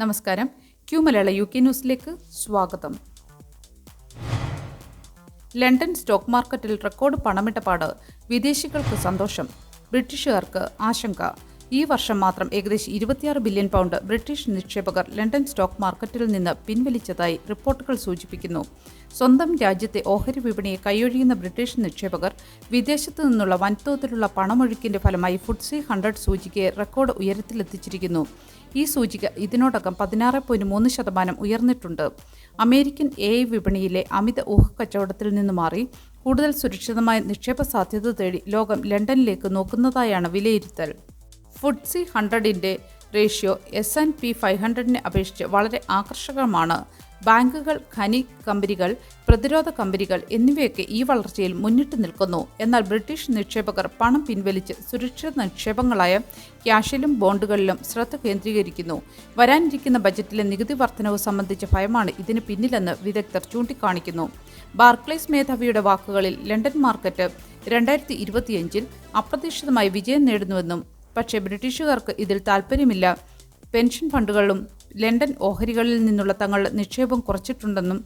നമസ്കാരം. ക്യൂ മലയാള UK ന്യൂസിലേക്ക് സ്വാഗതം. ലണ്ടൻ സ്റ്റോക്ക് മാർക്കറ്റിൽ റെക്കോർഡ് പണമിടപാട്, വിദേശികൾക്ക് സന്തോഷം, ബ്രിട്ടീഷുകാർക്ക് ആശങ്ക. ഈ വർഷം മാത്രം ഏകദേശം 26 ബില്യൺ പൗണ്ട് ബ്രിട്ടീഷ് നിക്ഷേപകർ ലണ്ടൻ സ്റ്റോക്ക് മാർക്കറ്റിൽ നിന്ന് പിൻവലിച്ചതായി റിപ്പോർട്ടുകൾ സൂചിപ്പിക്കുന്നു. സ്വന്തം രാജ്യത്തെ ഓഹരി വിപണിയെ കൈയൊഴിയുന്ന ബ്രിട്ടീഷ് നിക്ഷേപകർ വിദേശത്തു നിന്നുള്ള വൻതോതിലുള്ള പണമൊഴുക്കിന്റെ ഫലമായി FTSE 100 സൂചികയെ റെക്കോർഡ് ഉയരത്തിലെത്തിച്ചിരിക്കുന്നു. ഈ സൂചിക ഇതിനോടകം 16.3% ഉയർന്നിട്ടുണ്ട്. അമേരിക്കൻ AI വിപണിയിലെ അമിത ഊഹക്കച്ചവടത്തിൽ നിന്ന് മാറി കൂടുതൽ സുരക്ഷിതമായ നിക്ഷേപ സാധ്യത തേടി ലോകം ലണ്ടനിലേക്ക് നോക്കുന്നതായാണ് വിലയിരുത്തൽ. FTSE 100ന്റെ റേഷ്യോ S&P 500നെ അപേക്ഷിച്ച് വളരെ ആകർഷകമാണ്. ബാങ്കുകൾ, ഖനി കമ്പനികൾ, പ്രതിരോധ കമ്പനികൾ എന്നിവയൊക്കെ ഈ വളർച്ചയിൽ മുന്നിട്ട് നിൽക്കുന്നു. എന്നാൽ ബ്രിട്ടീഷ് നിക്ഷേപകർ പണം പിൻവലിച്ച് സുരക്ഷിത നിക്ഷേപങ്ങളായ ക്യാഷിലും ബോണ്ടുകളിലും ശ്രദ്ധ കേന്ദ്രീകരിക്കുന്നു. വരാനിരിക്കുന്ന ബജറ്റിലെ നികുതി വർധനവ് സംബന്ധിച്ച ഭയമാണ് ഇതിന് പിന്നിലെന്ന് വിദഗ്ധർ ചൂണ്ടിക്കാണിക്കുന്നു. ബാർക്ലേസ് മേധാവിയുടെ വാക്കുകളിൽ ലണ്ടൻ മാർക്കറ്റ് 2025 അപ്രതീക്ഷിതമായി വിജയം നേടുന്നുവെന്നും പക്ഷേ ബ്രിട്ടീഷുകാർക്ക് ഇതിൽ താൽപ്പര്യമില്ല. പെൻഷൻ ഫണ്ടുകളും ലണ്ടൻ ഓഹരികളിൽ നിന്നുള്ള തങ്ങളുടെ നിക്ഷേപം കുറച്ചിട്ടുണ്ടെന്നും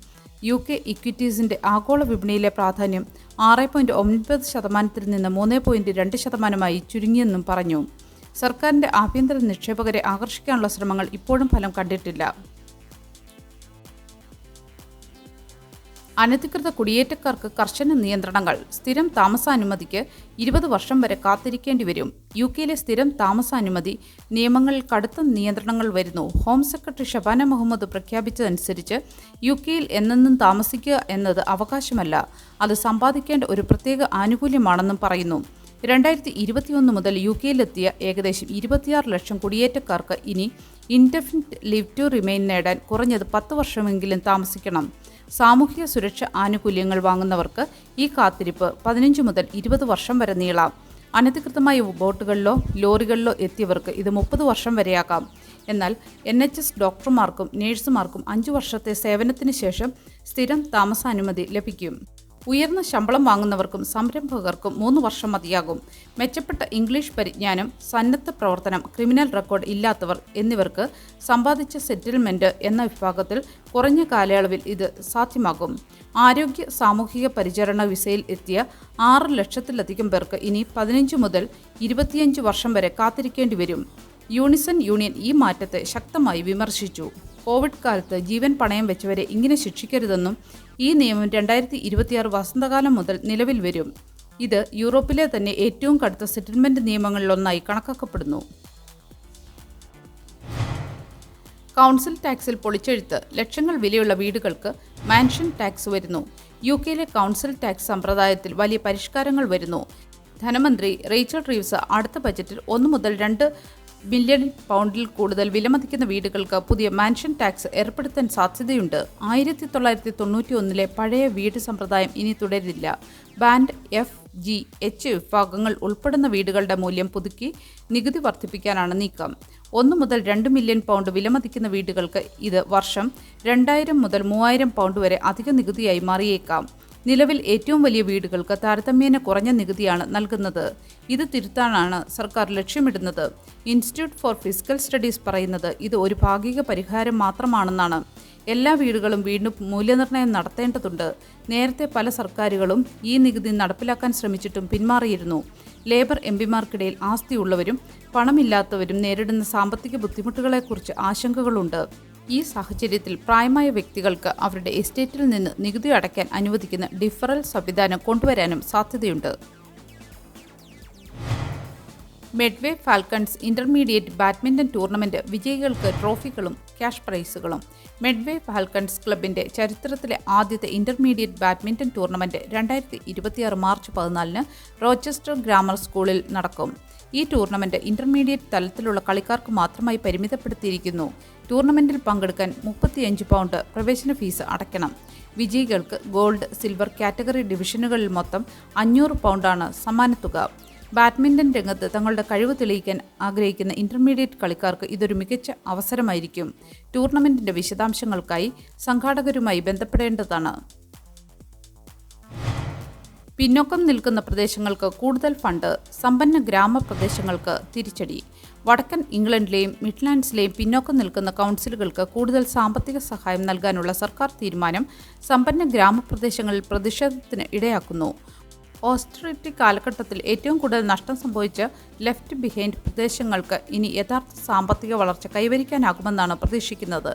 UK ഇക്വിറ്റീസിന്റെ ആഗോള വിപണിയിലെ പ്രാധാന്യം 6.9% നിന്ന് 3.2% ചുരുങ്ങിയെന്നും പറഞ്ഞു. സർക്കാരിന്റെ ആഭ്യന്തര നിക്ഷേപകരെ ആകർഷിക്കാനുള്ള ശ്രമങ്ങൾ ഇപ്പോഴും ഫലം കണ്ടിട്ടില്ല. അനധികൃത കുടിയേറ്റക്കാർക്ക് കർശന നിയന്ത്രണങ്ങൾ. സ്ഥിരം താമസാനുമതിക്ക് 20 വർഷം വരെ കാത്തിരിക്കേണ്ടി വരും. UKയിലെ സ്ഥിരം താമസാനുമതി നിയമങ്ങളിൽ കടുത്ത നിയന്ത്രണങ്ങൾ വരുന്നു. ഹോം സെക്രട്ടറി ഷബാന മുഹമ്മദ് പ്രഖ്യാപിച്ചതനുസരിച്ച് UKയിൽ എന്നെന്നും താമസിക്കുക എന്നത് അവകാശമല്ല, അത് സമ്പാദിക്കേണ്ട ഒരു പ്രത്യേക ആനുകൂല്യമാണെന്നും പറയുന്നു. 2021 മുതൽ UKയിലെത്തിയ ഏകദേശം 26 ലക്ഷം കുടിയേറ്റക്കാർക്ക് ഇനി ഇൻഡെഫിനിറ്റ് ലീവ് ടു റിമെയിൻ നേടാൻ കുറഞ്ഞത് 10 വർഷമെങ്കിലും താമസിക്കണം. സാമൂഹിക സുരക്ഷ ആനുകൂല്യങ്ങൾ വാങ്ങുന്നവർക്ക് ഈ കാത്തിരിപ്പ് 15 മുതൽ 20 വർഷം വരെ നീളാം. അനധികൃതമായ ബോട്ടുകളിലോ ലോറികളിലോ എത്തിയവർക്ക് ഇത് 30 വർഷം വരെയാകാം. എന്നാൽ NHS ഡോക്ടർമാർക്കും നഴ്സുമാർക്കും 5 വർഷത്തെ സേവനത്തിന് ശേഷം സ്ഥിരം താമസാനുമതി ലഭിക്കും. ഉയർന്ന ശമ്പളം വാങ്ങുന്നവർക്കും സംരംഭകർക്കും 3 വർഷം മതിയാകും. മെച്ചപ്പെട്ട ഇംഗ്ലീഷ് പരിജ്ഞാനം, സന്നദ്ധ പ്രവർത്തനം, ക്രിമിനൽ റെക്കോർഡ് ഇല്ലാത്തവർ എന്നിവർക്ക് സമ്പാദിച്ച സെറ്റിൽമെന്റ് എന്ന വിഭാഗത്തിൽ കുറഞ്ഞ കാലയളവിൽ ഇത് സാധ്യമാകും. ആരോഗ്യ സാമൂഹിക പരിചരണ വിസയിൽ എത്തിയ 6 ലക്ഷത്തിലധികം പേർക്ക് ഇനി 15 മുതൽ 25 വർഷം വരെ കാത്തിരിക്കേണ്ടി വരും. യൂണിസൺ യൂണിയൻ ഈ മാറ്റത്തെ ശക്തമായി വിമർശിച്ചു. കോവിഡ് കാലത്ത് ജീവൻ പണയം വെച്ചവരെ ഇങ്ങനെ ശിക്ഷിക്കരുതെന്നും ഈ നിയമം 2026 വസന്തകാലം മുതൽ നിലവിൽ വരും. ഇത് യൂറോപ്പിലെ തന്നെ ഏറ്റവും കടുത്ത സെറ്റിൽമെന്റ് നിയമങ്ങളിലൊന്നായി കണക്കാക്കപ്പെടുന്നു. കൗൺസിൽ ടാക്സിൽ പൊളിച്ചെഴുത്ത്. ലക്ഷങ്ങൾ വിലയുള്ള വീടുകൾക്ക് മാൻഷൻ ടാക്സ് വരുന്നു. UKയിലെ കൗൺസിൽ ടാക്സ് സമ്പ്രദായത്തിൽ വലിയ പരിഷ്കാരങ്ങൾ വരുന്നു. ധനമന്ത്രി റേച്ചൽ റീവ്സ് അടുത്ത ബജറ്റിൽ 1 മുതൽ 2 ബില്യൺ പൗണ്ടിൽ കൂടുതൽ വിലമതിക്കുന്ന വീടുകൾക്ക് പുതിയ മാൻഷൻ ടാക്സ് ഏർപ്പെടുത്താൻ സാധ്യതയുണ്ട്. 1991 പഴയ വീട് സമ്പ്രദായം ഇനി തുടരില്ല. ബാൻഡ് F, G, H വിഭാഗങ്ങൾ ഉൾപ്പെടുന്ന വീടുകളുടെ മൂല്യം പുതുക്കി നികുതി വർദ്ധിപ്പിക്കാനാണ് നീക്കം. 1 മുതൽ 2 മില്യൺ പൗണ്ട് വിലമതിക്കുന്ന വീടുകൾക്ക് ഇത് വർഷം 2000 മുതൽ 3000 പൗണ്ട് വരെ അധിക നികുതിയായി മാറിയേക്കാം. നിലവിൽ ഏറ്റവും വലിയ വീടുകൾക്ക് താരതമ്യേന കുറഞ്ഞ നികുതിയാണ് നൽകുന്നത്. ഇത് തിരുത്താനാണ് സർക്കാർ ലക്ഷ്യമിടുന്നത്. ഇൻസ്റ്റിറ്റ്യൂട്ട് ഫോർ ഫിസിക്കൽ സ്റ്റഡീസ് പറയുന്നത് ഇത് ഒരു ഭാഗിക പരിഹാരം മാത്രമാണെന്നാണ്. എല്ലാ വീടുകളും വീണ്ടും മൂല്യനിർണ്ണയം നടത്തേണ്ടതുണ്ട്. നേരത്തെ പല സർക്കാരുകളും ഈ നികുതി നടപ്പിലാക്കാൻ ശ്രമിച്ചിട്ടും പിന്മാറിയിരുന്നു. ലേബർ MPമാർക്കിടയിൽ ആസ്തിയുള്ളവരും പണമില്ലാത്തവരും നേരിടുന്ന സാമ്പത്തിക ബുദ്ധിമുട്ടുകളെക്കുറിച്ച് ആശങ്കകളുണ്ട്. ഈ സാഹചര്യത്തിൽ പ്രായമായ വ്യക്തികൾക്ക് അവരുടെ എസ്റ്റേറ്റിൽ നിന്ന് നികുതി അടയ്ക്കാൻ അനുവദിക്കുന്ന ഡിഫറൽ സംവിധാനം കൊണ്ടുവരാനും സാധ്യതയുണ്ട്. Medway falcons intermediate badminton tournament വിജയികൾക്ക് ട്രോഫികളും ക്യാഷ് പ്രൈസുകളും. മെഡ്വേ ഫാൽക്കൺസ് ക്ലബിന്റെ ചരിത്രത്തിലെ ആദ്യത്തെ intermediate badminton tournament 2026 March 14 Rochester grammar സ്കൂളിൽ നടക്കും. ഈ ടൂർണമെന്റ് ഇന്റർമീഡിയറ്റ് തലത്തിലുള്ള കളിക്കാർക്ക് മാത്രമായി പരിമിതപ്പെടുത്തിയിരിക്കുന്നു. ടൂർണമെന്റിൽ പങ്കെടുക്കാൻ 35 പൗണ്ട് പ്രവേശന ഫീസ് അടയ്ക്കണം. വിജയികൾക്ക് ഗോൾഡ്, സിൽവർ കാറ്റഗറി ഡിവിഷനുകളിൽ മൊത്തം 500 പൗണ്ടാണ് സമ്മാനത്തുക. ബാഡ്മിന്റൺ രംഗത്ത് തങ്ങളുടെ കഴിവ് തെളിയിക്കാൻ ആഗ്രഹിക്കുന്ന ഇന്റർമീഡിയറ്റ് കളിക്കാർക്ക് ഇതൊരു മികച്ച അവസരമായിരിക്കും. ടൂർണമെന്റിന്റെ വിശദാംശങ്ങൾക്കായി സംഘാടകരുമായി ബന്ധപ്പെടേണ്ടതാണ്. പിന്നോക്കം നിൽക്കുന്ന പ്രദേശങ്ങൾക്ക് കൂടുതൽ ഫണ്ട്, സമ്പന്ന ഗ്രാമപ്രദേശങ്ങൾക്ക് തിരിച്ചടി. വടക്കൻ ഇംഗ്ലണ്ടിലെയും മിഡ്ലാൻഡ്സിലെയും പിന്നോക്കം നിൽക്കുന്ന കൗൺസിലുകൾക്ക് കൂടുതൽ സാമ്പത്തിക സഹായം നൽകാനുള്ള സർക്കാർ തീരുമാനം സമ്പന്ന ഗ്രാമപ്രദേശങ്ങളിൽ പ്രതിഷേധത്തിന് ഇടയാക്കുന്നു. ഓസ്റ്ററിറ്റി കാലഘട്ടത്തിൽ ഏറ്റവും കൂടുതൽ നഷ്ടം സംഭവിച്ച ലെഫ്റ്റ് ബിഹൈൻഡ് പ്രദേശങ്ങൾക്ക് ഇനി യഥാർത്ഥ സാമ്പത്തിക വളർച്ച കൈവരിക്കാനാകുമെന്നാണ് പ്രതീക്ഷിക്കുന്നത്.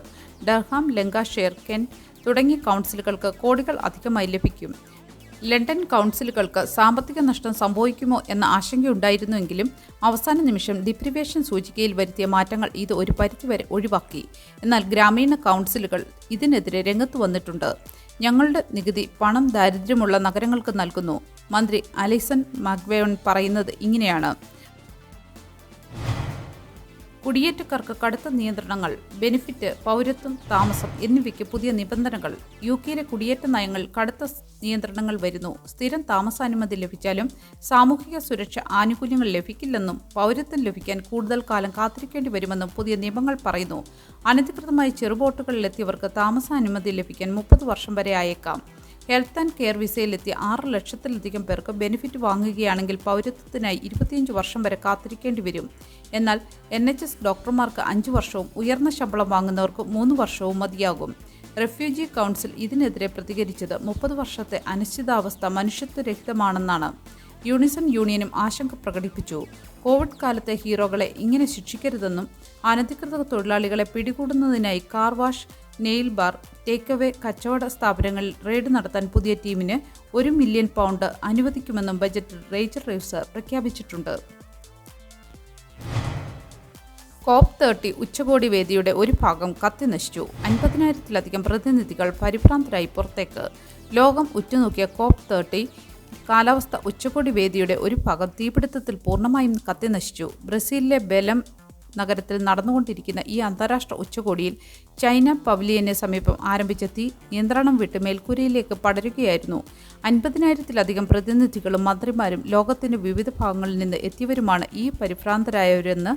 ഡർഹാം, ലങ്കാഷെയർ, കെന്റ് തുടങ്ങിയ കൗൺസിലുകൾക്ക് കോടികൾ അധികമായി ലഭിക്കും. ലണ്ടൻ കൗൺസിലുകൾക്ക് സാമ്പത്തിക നഷ്ടം സംഭവിക്കുമോ എന്ന ആശങ്കയുണ്ടായിരുന്നുവെങ്കിലും അവസാന നിമിഷം ഡിപ്രിവേഷൻ സൂചികയിൽ വരുത്തിയ മാറ്റങ്ങൾ ഇത് ഒരു പരിധിവരെ ഒഴിവാക്കി. എന്നാൽ ഗ്രാമീണ കൗൺസിലുകൾ ഇതിനെതിരെ രംഗത്ത് വന്നിട്ടുണ്ട്. ഞങ്ങളുടെ നികുതി പണം ദാരിദ്ര്യമുള്ള നഗരങ്ങൾക്ക് നൽകുന്നു. മന്ത്രി അലിസൺ മക്വേവൺ പറയുന്നത് ഇങ്ങനെയാണ്: കുടിയേറ്റക്കാർക്ക് കടുത്ത നിയന്ത്രണങ്ങൾ, ബെനിഫിറ്റ്, പൗരത്വം, താമസം എന്നിവയ്ക്ക് പുതിയ നിബന്ധനകൾ. യുകെയിലെ കുടിയേറ്റ നയങ്ങളിൽ കടുത്ത നിയന്ത്രണങ്ങൾ വരുന്നു. സ്ഥിരം താമസാനുമതി ലഭിച്ചാലും സാമൂഹിക സുരക്ഷ ആനുകൂല്യങ്ങൾ ലഭിക്കില്ലെന്നും പൗരത്വം ലഭിക്കാൻ കൂടുതൽ കാലം കാത്തിരിക്കേണ്ടി വരുമെന്നും പുതിയ നിയമങ്ങൾ പറയുന്നു. അനധികൃതമായി ചെറുബോട്ടുകളിലെത്തിയവർക്ക് താമസാനുമതി ലഭിക്കാൻ 30 വർഷം വരെ ആയേക്കാം. ഹെൽത്ത് ആൻഡ് കെയർ വിസയിലെത്തിയ 6 ലക്ഷത്തിലധികം പേർക്ക് ബെനിഫിറ്റ് വാങ്ങുകയാണെങ്കിൽ പൗരത്വത്തിനായി 25 വർഷം വരെ കാത്തിരിക്കേണ്ടി വരും. എന്നാൽ NHS ഡോക്ടർമാർക്ക് 5 വർഷവും ഉയർന്ന ശമ്പളം വാങ്ങുന്നവർക്ക് 3 വർഷവും മതിയാകും. റെഫ്യൂജി കൗൺസിൽ ഇതിനെതിരെ പ്രതികരിച്ചത് 30 വർഷത്തെ അനിശ്ചിതാവസ്ഥ മനുഷ്യത്വരഹിതമാണെന്നാണ്. യൂണിസൺ യൂണിയനും ആശങ്ക പ്രകടിപ്പിച്ചു. കോവിഡ് കാലത്തെ ഹീറോകളെ ഇങ്ങനെ ശിക്ഷിക്കരുതെന്നും അനധികൃത തൊഴിലാളികളെ പിടികൂടുന്നതിനായി car wash, nail bar, take away കച്ചവട സ്ഥാപനങ്ങളിൽ റെയ്ഡ് നടത്താൻ പുതിയ ടീമിന് £1 മില്യൺ അനുവദിക്കുമെന്നും ബജറ്റിൽ റേച്ചൽ റീവ്സ് പ്രഖ്യാപിച്ചിട്ടുണ്ട്. COP30 ഉച്ചകോടി വേദിയുടെ ഒരു ഭാഗം കത്തിനശിച്ചു. 50,000-ലധികം പ്രതിനിധികൾ പരിഭ്രാന്തരായി പുറത്തേക്ക്. ലോകം ഉറ്റുനോക്കിയ COP30 കാലാവസ്ഥ ഉച്ചകോടി വേദിയുടെ ഒരു ഭാഗം തീപിടുത്തത്തിൽ പൂർണ്ണമായും കത്തിനശിച്ചു. ബ്രസീലിലെ ബെലം നഗരത്തിൽ നടന്നുകൊണ്ടിരിക്കുന്ന ഈ അന്താരാഷ്ട്ര ഉച്ചകോടിയിൽ ചൈന പവലിയന് സമീപം ആരംഭിച്ച തീ നിയന്ത്രണം വിട്ട് മേൽക്കൂരയിലേക്ക് പടരുകയായിരുന്നു. 50,000-ലധികം പ്രതിനിധികളും മന്ത്രിമാരും ലോകത്തിന്റെ വിവിധ ഭാഗങ്ങളിൽ നിന്ന് എത്തിയവരുമാണ് ഈ പരിഭ്രാന്തരായവരെന്ന്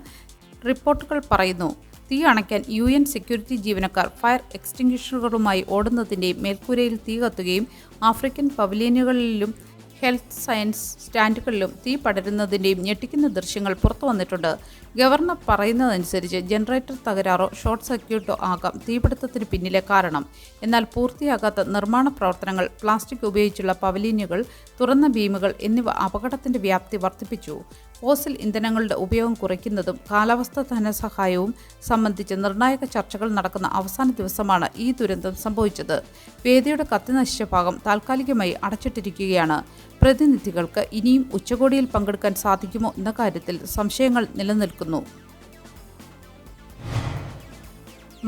റിപ്പോർട്ടുകൾ പറയുന്നു. തീ അണയ്ക്കാൻ UN സെക്യൂരിറ്റി ജീവനക്കാർ ഫയർ എക്സ്റ്റിംഗ്വിഷറുകളുമായി ഓടുന്നതിൻ്റെയും മേൽക്കൂരയിൽ തീ കത്തുകയും ആഫ്രിക്കൻ പവലിയനുകളിലും ഹെൽത്ത് സയൻസ് സ്റ്റാൻഡുകളിലും തീ പടരുന്നതിൻ്റെയും ഞെട്ടിക്കുന്ന ദൃശ്യങ്ങൾ പുറത്തു വന്നിട്ടുണ്ട്. ഗവർണർ പറയുന്നതനുസരിച്ച് ജനറേറ്റർ തകരാറോ ഷോർട്ട് സർക്യൂട്ടോ ആകാം തീപിടുത്തത്തിന് പിന്നിലെ കാരണം. എന്നാൽ പൂർത്തിയാകാത്ത നിർമ്മാണ പ്രവർത്തനങ്ങൾ, പ്ലാസ്റ്റിക് ഉപയോഗിച്ചുള്ള പവലിയനുകൾ, തുറന്ന ബീമുകൾ എന്നിവ അപകടത്തിന്റെ വ്യാപ്തി വർദ്ധിപ്പിച്ചു. ഫോസിൽ ഇന്ധനങ്ങളുടെ ഉപയോഗം കുറയ്ക്കുന്നതും കാലാവസ്ഥാ ധനസഹായവും സംബന്ധിച്ച് നിർണായക ചർച്ചകൾ നടക്കുന്ന അവസാന ദിവസമാണ് ഈ ദുരന്തം സംഭവിച്ചത്. വേദിയുടെ കത്തിനശിച്ച ഭാഗം താൽക്കാലികമായി അടച്ചിട്ടിരിക്കുകയാണ്. പ്രതിനിധികൾക്ക് ഇനിയും ഉച്ചകോടിയിൽ പങ്കെടുക്കാൻ സാധിക്കുമോ എന്ന കാര്യത്തിൽ സംശയങ്ങൾ നിലനിൽക്കുന്നു.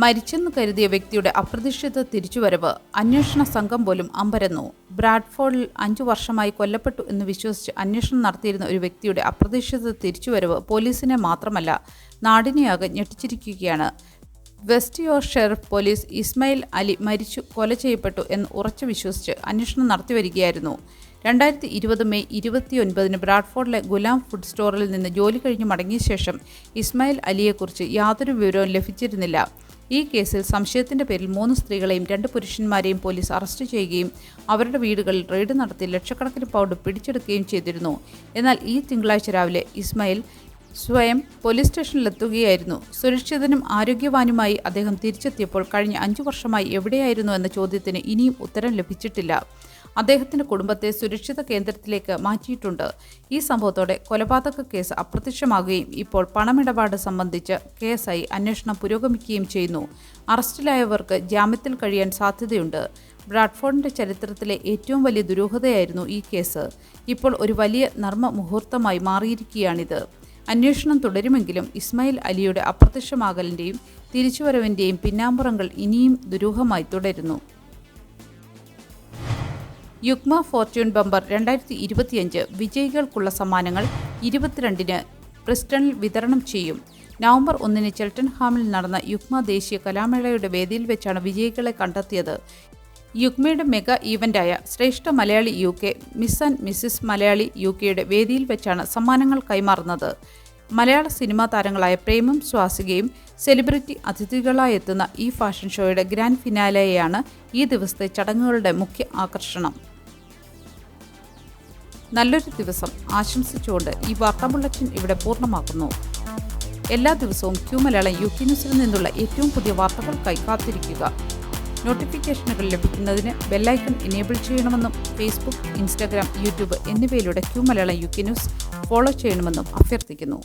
മരിച്ചെന്ന് കരുതിയ വ്യക്തിയുടെ അപ്രതീക്ഷിത തിരിച്ചുവരവ്, അന്വേഷണ സംഘം പോലും അമ്പരന്നു. ബ്രാഡ്ഫോർഡിൽ 5 വർഷമായി കൊല്ലപ്പെട്ടു എന്ന് വിശ്വസിച്ച് അന്വേഷണം നടത്തിയിരുന്ന ഒരു വ്യക്തിയുടെ അപ്രതീക്ഷിത തിരിച്ചുവരവ് പോലീസിനെ മാത്രമല്ല നാടിനെയാകെ ഞെട്ടിച്ചിരിക്കുകയാണ്. West Yorkshire police Ismail Ali കൊല ചെയ്യപ്പെട്ടു എന്ന് ഉറച്ചു വിശ്വസിച്ച് അന്വേഷണം നടത്തിവരികയായിരുന്നു. 2020 മെയ് 29 ബ്രാഡ്ഫോർഡിലെ ഗുലാം ഫുഡ് സ്റ്റോറിൽ നിന്ന് ജോലി കഴിഞ്ഞ് മടങ്ങിയ ശേഷം ഇസ്മായിൽ അലിയെക്കുറിച്ച് യാതൊരു വിവരവും ലഭിച്ചിരുന്നില്ല. ഈ കേസിൽ സംശയത്തിന്റെ പേരിൽ 3 സ്ത്രീകളെയും 2 പുരുഷന്മാരെയും പോലീസ് അറസ്റ്റ് ചെയ്യുകയും അവരുടെ വീടുകളിൽ റെയ്ഡ് നടത്തി ലക്ഷക്കണക്കിന് പൗണ്ട് പിടിച്ചെടുക്കുകയും ചെയ്തിരുന്നു. എന്നാൽ ഈ തിങ്കളാഴ്ച രാവിലെ ഇസ്മായിൽ സ്വയം പോലീസ് സ്റ്റേഷനിലെത്തുകയായിരുന്നു. സുരക്ഷിതനും ആരോഗ്യവാനുമായി അദ്ദേഹം തിരിച്ചെത്തിയപ്പോൾ കഴിഞ്ഞ 5 വർഷമായി എവിടെയായിരുന്നു എന്ന ചോദ്യത്തിന് ഇനിയും ഉത്തരം ലഭിച്ചിട്ടില്ല. അദ്ദേഹത്തിന്റെ കുടുംബത്തെ സുരക്ഷിത കേന്ദ്രത്തിലേക്ക് മാറ്റിയിട്ടുണ്ട്. ഈ സംഭവത്തോടെ കൊലപാതക കേസ് അപ്രത്യക്ഷമാകുകയും ഇപ്പോൾ പണമിടപാട് സംബന്ധിച്ച് കേസായി അന്വേഷണം പുരോഗമിക്കുകയും ചെയ്യുന്നു. അറസ്റ്റിലായവർക്ക് ജാമ്യത്തിൽ കഴിയാൻ സാധ്യതയുണ്ട്. ബ്രാഡ്ഫോർഡിന്റെ ചരിത്രത്തിലെ ഏറ്റവും വലിയ ദുരൂഹതയായിരുന്നു ഈ കേസ്. ഇപ്പോൾ ഒരു വലിയ നർമ്മ മുഹൂർത്തമായി മാറിയിരിക്കുകയാണിത്. അന്വേഷണം തുടരുമെങ്കിലും ഇസ്മായിൽ അലിയുടെ അപ്രത്യക്ഷമാകലിൻ്റെയും തിരിച്ചുവരവിൻ്റെയും പിന്നാമ്പുറങ്ങൾ ഇനിയും ദുരൂഹമായി തുടരുന്നു. യുഗ്മ ഫോർച്യൂൺ ബമ്പർ 2025 വിജയികൾക്കുള്ള സമ്മാനങ്ങൾ 22-ന് പ്രിസ്റ്റണിൽ വിതരണം ചെയ്യും. നവംബർ 1-ന് ചെൽട്ടൻഹാമിൽ നടന്ന യുഗ്മ ദേശീയ കലാമേളയുടെ വേദിയിൽ വെച്ചാണ് വിജയികളെ കണ്ടെത്തിയത്. യുഗ്മയുടെ മെഗാ ഈവൻ്റായ Sreshta Malayali UK, miss and mrs Malayali UKയുടെ വേദിയിൽ വെച്ചാണ് സമ്മാനങ്ങൾ കൈമാറുന്നത്. മലയാള സിനിമാ താരങ്ങളായ പ്രേമും സ്വാസികയും സെലിബ്രിറ്റി അതിഥികളായി എത്തുന്ന ഈ ഫാഷൻ ഷോയുടെ ഗ്രാൻഡ് ഫിനാലെയാണ് ഈ ദിവസത്തെ ചടങ്ങുകളുടെ മുഖ്യ ആകർഷണം. നല്ലൊരു ദിവസം ആശംസിച്ചുകൊണ്ട് ഈ വാർത്താ ബുള്ളറ്റിൻ ഇവിടെ പൂർണ്ണമാക്കുന്നു. എല്ലാ ദിവസവും ക്യൂ മലയാളം UK ന്യൂസിൽ നിന്നുള്ള ഏറ്റവും പുതിയ വാർത്തകൾക്കായി കാത്തിരിക്കുക. നോട്ടിഫിക്കേഷനുകൾ ലഭിക്കുന്നതിന് ബെല്ലൈക്കൺ എനേബിൾ ചെയ്യണമെന്നും ഫേസ്ബുക്ക്, ഇൻസ്റ്റാഗ്രാം, യൂട്യൂബ് എന്നിവയിലൂടെ Q Malayalam UK news follow ചെയ്യണമെന്നും അഭ്യർത്ഥിക്കുന്നു.